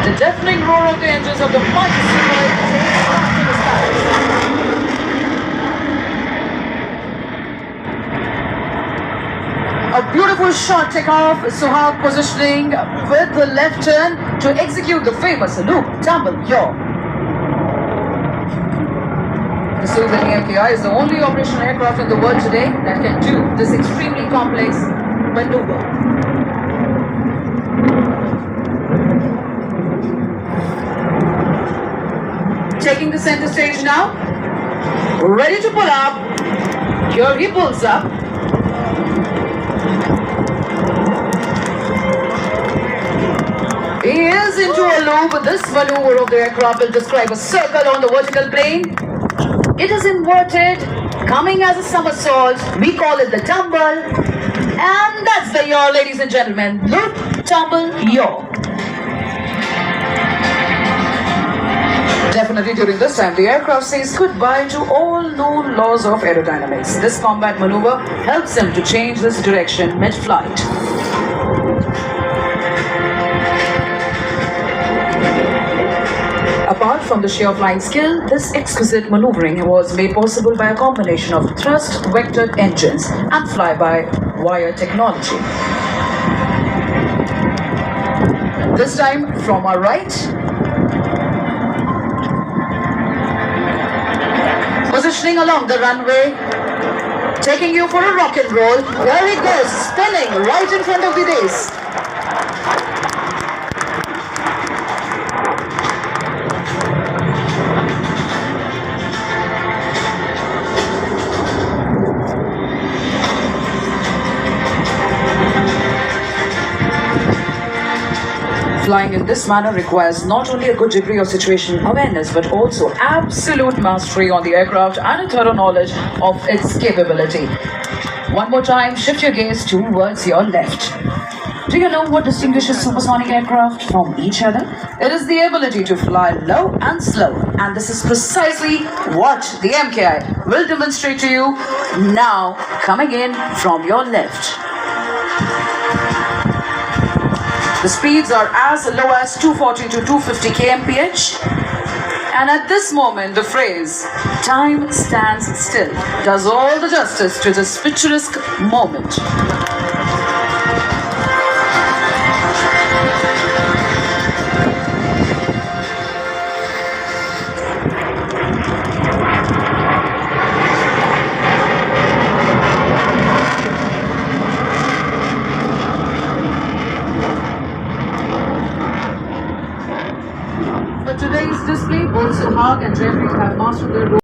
The deafening roar of the engines of the mighty Sukhoi takes off to the skies. A beautiful shot takeoff, Suhag positioning with the left turn to execute the famous loop, tumble, yaw. The Sukhoi MKI is the only operational aircraft in the world today that can do this extremely complex maneuver. Taking the center stage now, ready to pull up. Here he pulls up. He is into a loop. This maneuver of the aircraft will describe a circle on the vertical plane. It is inverted, coming as a somersault. We call it the tumble. And that's the yaw, ladies and gentlemen. Loop, tumble, yaw. Definitely during this time, the aircraft says goodbye to all known laws of aerodynamics. This combat maneuver helps him to change his direction mid-flight. Apart from the sheer flying skill, this exquisite maneuvering was made possible by a combination of thrust-vectored engines and fly-by-wire technology. This time from our right, positioning along the runway, taking you for a rock and roll. There he goes, spinning right in front of the base. Flying in this manner requires not only a good degree of situational awareness but also absolute mastery on the aircraft and a thorough knowledge of its capability. One more time, shift your gaze towards your left. Do you know what distinguishes supersonic aircraft from each other? It is the ability to fly low and slow, and this is precisely what the MKI will demonstrate to you now, coming in from your left. The speeds are as low as 240 to 250 kmph. And at this moment, the phrase, "time stands still," does all the justice to this picturesque moment. For today's display, both Suhag and Jeffrey have mastered their role.